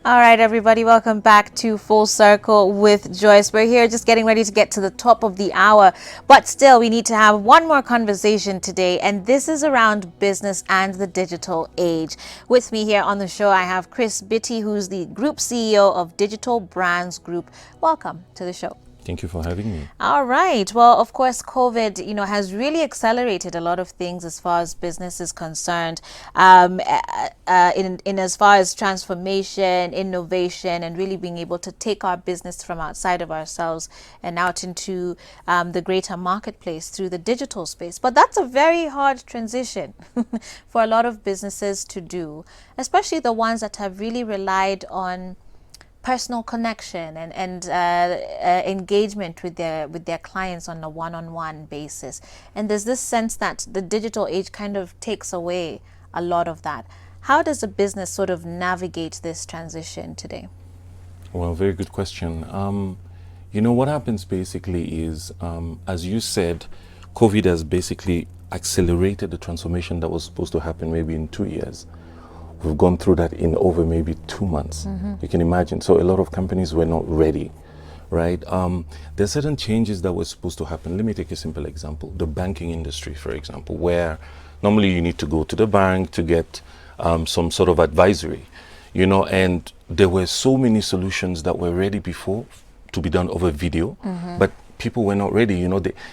All right, everybody, welcome back to Full Circle with Joyce. We're here just getting ready to get to the top of the hour, but still we need to have one more conversation today, and this is around business and the digital age. With me here on the show, I have Chris Bitty, who's the Group CEO of Digital Brands Group. Welcome to the show. Thank you for having me. All right. Well, of course, COVID, has really accelerated a lot of things as far as business is concerned, in as far as transformation, innovation, and really being able to take our business from outside of ourselves and out into the greater marketplace through the digital space. But that's a very hard transition for a lot of businesses to do, especially the ones that have really relied on personal connection and engagement with their clients on a one-on-one basis. And there's this sense that the digital age kind of takes away a lot of that. How does a business sort of navigate this transition today? Well, very good question. What happens basically is, as you said, COVID has basically accelerated the transformation that was supposed to happen maybe in 2 years. We've gone through that in over maybe 2 months. You can imagine. So a lot of companies were not ready, right? There are certain changes that were supposed to happen. Let me take a simple example. The banking industry, for example, where normally you need to go to the bank to get some sort of advisory, and there were so many solutions that were ready before to be done over video, but people were not ready,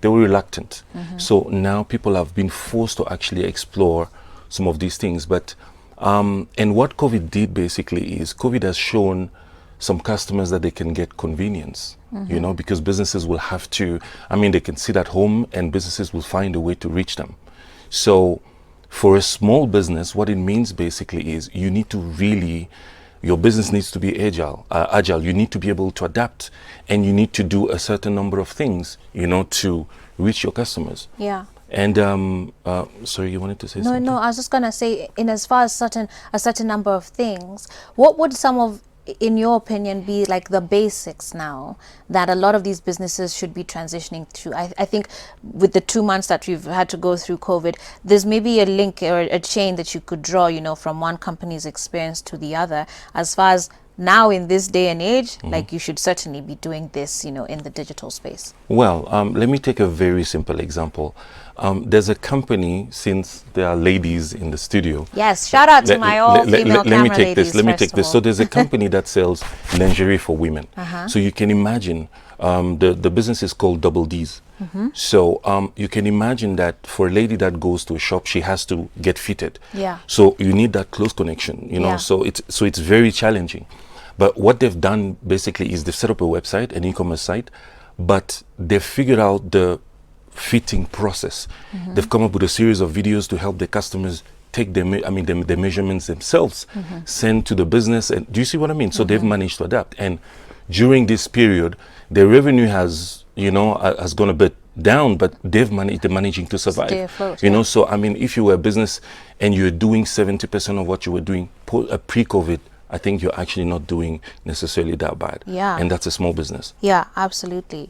they were reluctant. So now people have been forced to actually explore some of these things. But and what COVID did basically is COVID has shown some customers that they can get convenience, because businesses will have to, they can sit at home and businesses will find a way to reach them. So for a small business, what it means basically is you need to really, your business needs to be agile. You need to be able to adapt, and you need to do a certain number of things, to reach your customers. Yeah. And sorry, you wanted to say something? No, I was just gonna say, in as far as a certain number of things, what would some of, in your opinion, be like the basics now that a lot of these businesses should be transitioning to? I think with the 2 months that we've had to go through COVID, there's maybe a link or a chain that you could draw, from one company's experience to the other, as far as now in this day and age, like you should certainly be doing this, in the digital space. Well, let me take a very simple example. There's a company, since there are ladies in the studio. Yes, shout out to my all female camera ladies. Let me take this. So there's a company that sells lingerie for women. So you can imagine, the business is called Double D's. So you can imagine that for a lady that goes to a shop, she has to get fitted. Yeah. So you need that close connection, so it's very challenging. But what they've done basically is they've set up a website, an e-commerce site, but they've figured out the fitting process. They've come up with a series of videos to help the customers take the measurements themselves, send to the business. And do you see what I mean? So they've managed to adapt. And during this period, their revenue has gone a bit down, but they're managing to survive. Stay afloat, So if you were a business and you're doing 70% of what you were doing pre-COVID, I think you're actually not doing necessarily that bad. Yeah. And that's a small business. Yeah, absolutely.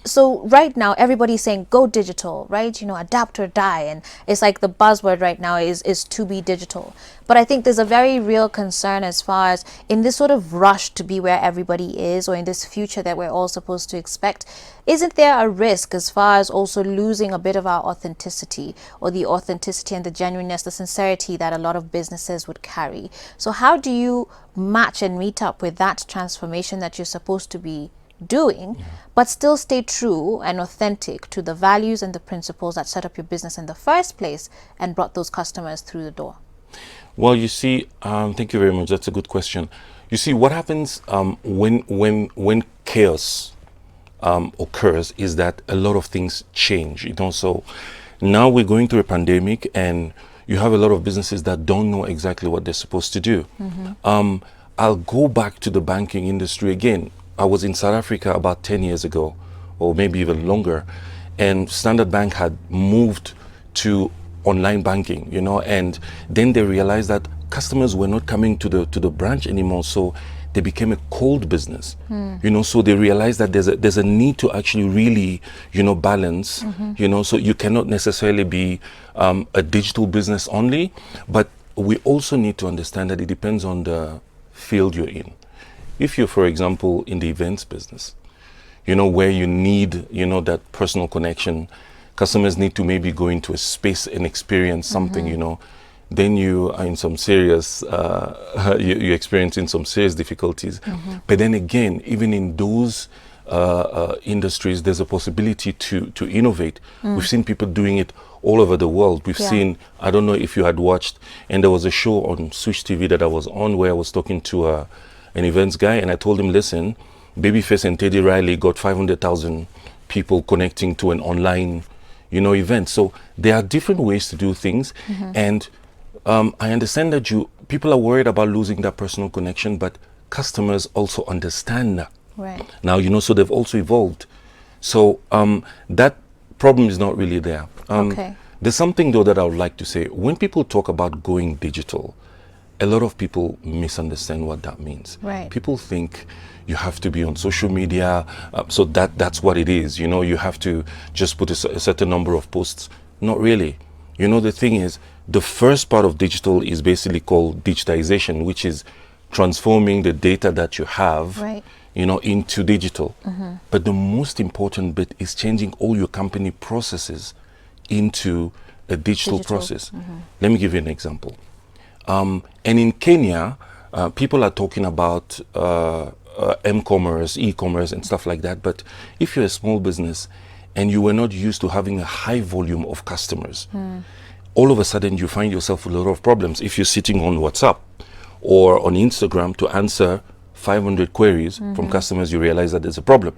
So right now everybody's saying go digital, right? Adapt or die, and it's like the buzzword right now is to be digital. But I think there's a very real concern as far as in this sort of rush to be where everybody is, or in this future that we're all supposed to expect, isn't there a risk as far as also losing a bit of our authenticity, or the authenticity and the genuineness, the sincerity that a lot of businesses would carry? So how do you match and meet up with that transformation that you're supposed to be doing, but still stay true and authentic to the values and the principles that set up your business in the first place and brought those customers through the door? Well, you see, thank you very much. That's a good question. You see, what happens when chaos occurs is that a lot of things change. So now we're going through a pandemic, and you have a lot of businesses that don't know exactly what they're supposed to do. I'll go back to the banking industry again. I was in South Africa about 10 years ago, or maybe even longer, and Standard Bank had moved to online banking, and then they realized that customers were not coming to the branch anymore, so they became a cold business. So they realized that there's a need to actually really, balance, so you cannot necessarily be a digital business only, but we also need to understand that it depends on the field you're in. If you're, for example, in the events business, you know, where you need, you know, that personal connection, customers need to maybe go into a space and experience something, you know, then you are in some serious, you're experiencing some serious difficulties. But then again, even in those industries, there's a possibility to innovate. We've seen people doing it all over the world. We've seen, I don't know if you had watched, and there was a show on Switch TV that I was on where I was talking to an events guy, and I told him, listen, Babyface and Teddy Riley got 500,000 people connecting to an online, you know, event. So there are different ways to do things. And I understand that people are worried about losing that personal connection, but customers also understand that. Right. Now, you know, so they've also evolved. So that problem is not really there. Okay. There's something, though, that I would like to say. When people talk about going digital, a lot of people misunderstand what that means. Right. People think you have to be on social media, so that's what it is. You know, you have to just put a certain number of posts. Not really. You know, the thing is, the first part of digital is basically called digitization, which is transforming the data that you have, Right. you know, into digital. But the most important bit is changing all your company processes into a digital process. Let me give you an example. And in Kenya, people are talking about e-commerce, and stuff like that. But if you're a small business and you were not used to having a high volume of customers, all of a sudden you find yourself with a lot of problems. If you're sitting on WhatsApp or on Instagram to answer 500 queries from customers, you realize that there's a problem.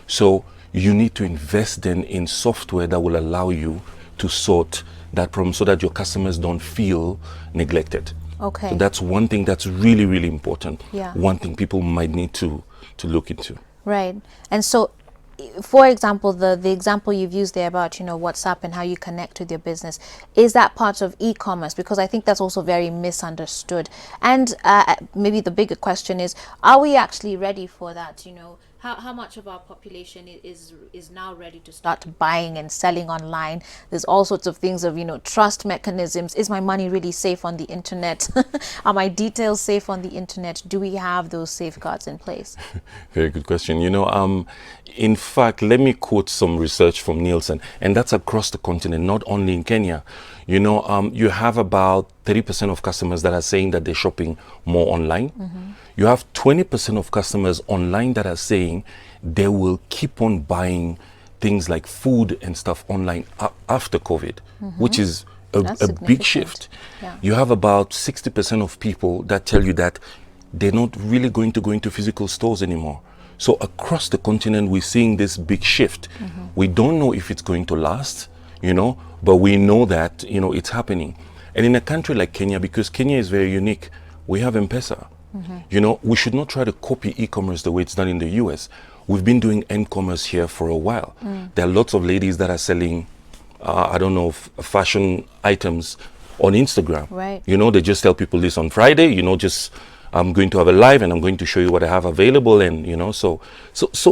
So you need to invest then in software that will allow you to sort that problem so that your customers don't feel neglected. Okay. So that's one thing that's really, really important. Yeah. One thing people might need to look into. Right. And so, for example, the example you've used there about, you know, WhatsApp and how you connect with your business, is that part of e-commerce? Because I think that's also very misunderstood. And maybe the bigger question is, are we actually ready for that? You know, how much of our population is now ready to start buying and selling online? There's all sorts of things of, you know, trust mechanisms. Is my money really safe on the internet? Are my details safe on the internet? Do we have those safeguards in place? Very good question. You know, in fact, let me quote some research from Nielsen, and that's across the continent, not only in Kenya. You know, you have about 30% of customers that are saying that they're shopping more online. You have 20% of customers online that are saying they will keep on buying things like food and stuff online after COVID, which is a big shift. Yeah. You have about 60% of people that tell you that they're not really going to go into physical stores anymore. So across the continent, we're seeing this big shift. We don't know if it's going to last, you know, but we know that, you know, it's happening. And in a country like Kenya, because Kenya is very unique, we have M-Pesa. You know, we should not try to copy e-commerce the way it's done in the US. We've been doing e-commerce here for a while. There are lots of ladies that are selling, I don't know, fashion items on Instagram. Right. You know, they just tell people this on Friday, you know, just I'm going to have a live and I'm going to show you what I have available. And, you know, so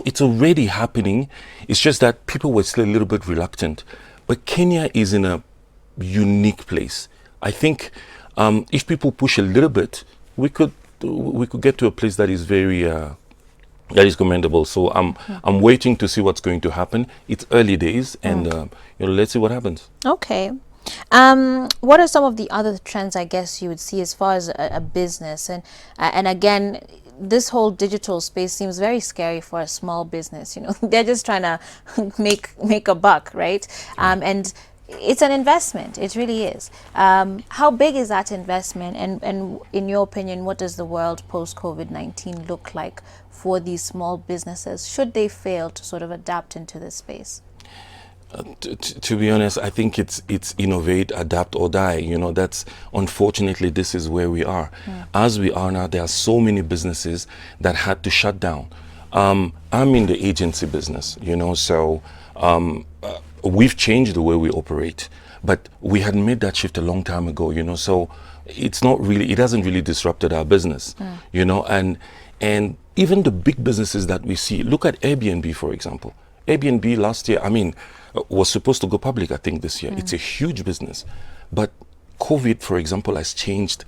it's already happening. It's just that people were still a little bit reluctant. But Kenya is in a unique place. I think if people push a little bit, we could get to a place that is very that is commendable. So I'm waiting to see what's going to happen. It's early days, and you know, let's see what happens. Okay. What are some of the other trends, I guess, you would see as far as a business? And again, this whole digital space seems very scary for a small business. You know, they're just trying to make a buck, right? And it's an investment. It really is. How big is that investment? And in your opinion, what does the world post-COVID-19 look like for these small businesses, should they fail to sort of adapt into this space? To be honest, I think it's innovate, adapt or die. You know, that's unfortunately this is where we are. As we are now, there are so many businesses that had to shut down. I'm in the agency business, you know, so we've changed the way we operate, but we had made that shift a long time ago, you know, so it hasn't really disrupted our business, you know, and even the big businesses that we see, look at Airbnb, for example. Airbnb last year, was supposed to go public, I think, this year. It's a huge business. But COVID, for example, has changed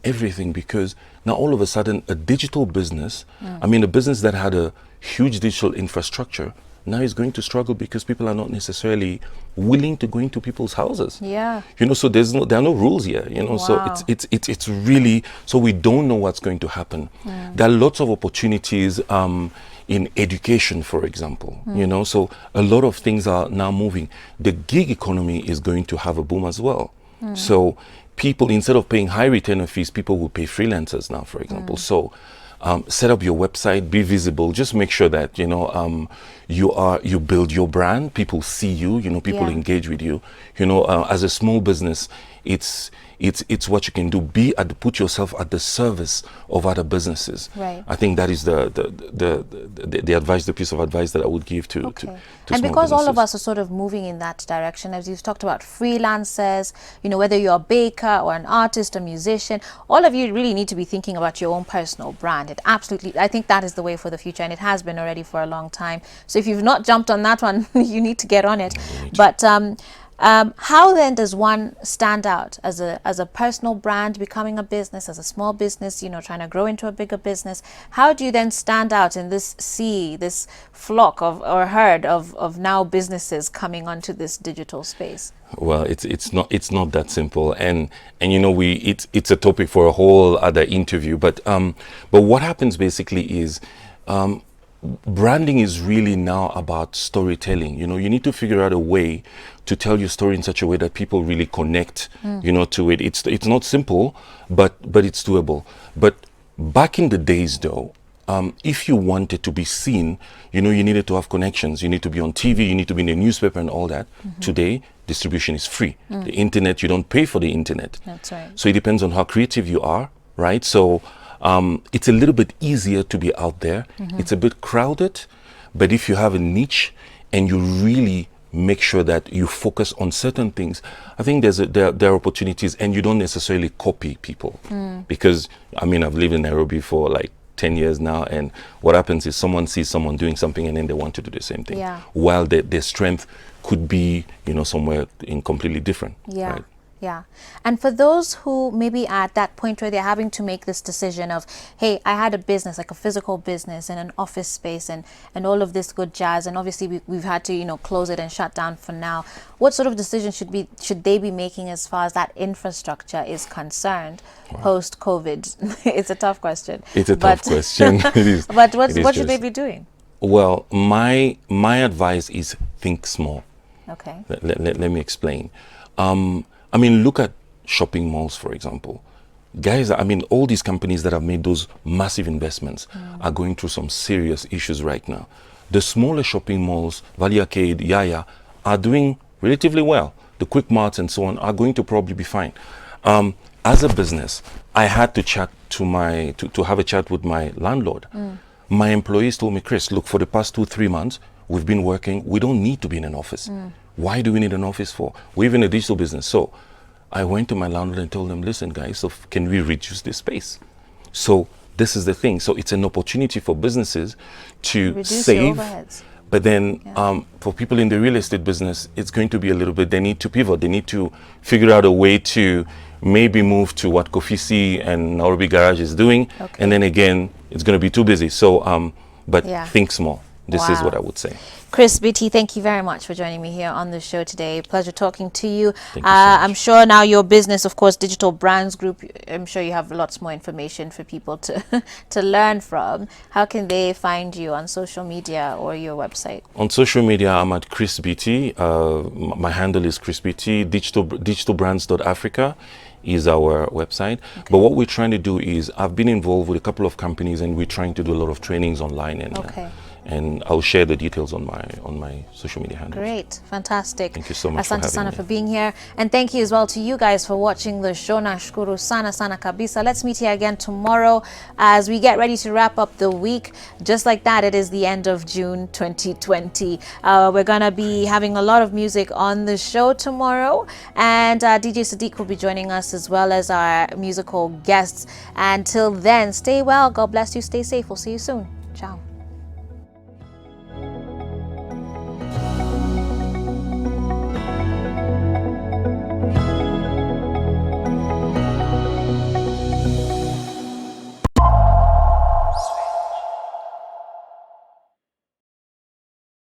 everything, because now all of a sudden a digital business, I mean a business that had a huge digital infrastructure, now is going to struggle because people are not necessarily willing to go into people's houses. Yeah. You know, so there are no rules here, you know. So Wow. it's really, so we don't know what's going to happen. There are lots of opportunities in education, for example, you know, so a lot of things are now moving. The gig economy is going to have a boom as well. So people, instead of paying high retainer fees, people will pay freelancers now, for example. So set up your website, be visible, just make sure that, you know, you build your brand, people see you, you know, people Yeah. engage with you. You know, as a small business, it's what you can do. Put yourself at the service of other businesses. Right. I think that is the advice, the piece of advice that I would give to Okay. to And small because all of businesses. us are sort of moving in that direction, as you've talked about freelancers, you know, whether you're a baker or an artist, a musician, all of you really need to be thinking about your own personal brand. It absolutely, I think that is the way for the future, and it has been already for a long time. So if you've not jumped on that one, you need to get on it. But how then does one stand out as a personal brand, becoming a business, as a small business, you know, trying to grow into a bigger business? How do you then stand out in this sea, this flock of or herd of now businesses coming onto this digital space? Well, it's not that simple, and you know, it's a topic for a whole other interview. But what happens basically is, branding is really now about storytelling. You know, you need to figure out a way to tell your story in such a way that people really connect, you know, to it. It's not simple, but it's doable. But back in the days, though, if you wanted to be seen, you know, you needed to have connections. You need to be on TV, you need to be in the newspaper and all that. Today, distribution is free. The internet, you don't pay for the internet. That's right. So it depends on how creative you are, right? So it's a little bit easier to be out there. It's a bit crowded, but if you have a niche and you really make sure that you focus on certain things, I think there are opportunities, and you don't necessarily copy people. Because, I mean, I've lived in Nairobi for like 10 years now, and what happens is someone sees someone doing something and then they want to do the same thing. Yeah. While their strength could be, you know, somewhere in completely different. Yeah. Right? Yeah. And for those who maybe at that point where they're having to make this decision of, hey, I had a business, like a physical business and an office space and all of this good jazz, and obviously we've had to, you know, close it and shut down for now. What sort of decision should they be making as far as that infrastructure is concerned post COVID? It's a tough question. It's a tough question. It is. But It is what should they just- be doing? Well, my advice is think small. Okay. Let me explain. I mean, look at shopping malls, for example. Guys, I mean, all these companies that have made those massive investments are going through some serious issues right now. The smaller shopping malls, Valley Arcade, Yaya, are doing relatively well. The quick marts and so on are going to probably be fine. As a business, I had to chat to have a chat with my landlord. My employees told me, Chris, look, for the past 2-3 months, we've been working. We don't need to be in an office. Why do we need an office for? We're in a digital business. So I went to my landlord and told them, listen, guys, so can we reduce this space? So this is the thing. So it's an opportunity for businesses to Reduce your save. overheads. But then for people in the real estate business, it's going to be a little bit, they need to pivot. They need to figure out a way to maybe move to what Kofisi and Nairobi Garage is doing. Okay. And then again, it's going to be too busy. So, but Yeah. think small. This is Wow. what I would say. Chris BT, thank you very much for joining me here on the show today. Pleasure talking to you. Thank you so much. I'm sure now your business, of course, Digital Brands Group, I'm sure you have lots more information for people to to learn from. How can they find you on social media or your website? On social media, I'm at Chris BT. My handle is Chris BT. Digitalbrands.africa is our website. But what we're trying to do is, I've been involved with a couple of companies, and we're trying to do a lot of trainings online, and Okay. and I'll share the details on my social media handles. Great, fantastic. Thank you so much for Asante having sana me. for being here, and thank you as well to you guys for watching the show. Nashukuru sana sana kabisa. Let's meet here again tomorrow as we get ready to wrap up the week. Just like that, it is the end of June 2020. We're gonna be having a lot of music on the show tomorrow, and DJ Sadiq will be joining us as well as our musical guests. Until then, stay well. God bless you. Stay safe. We'll see you soon. Ciao.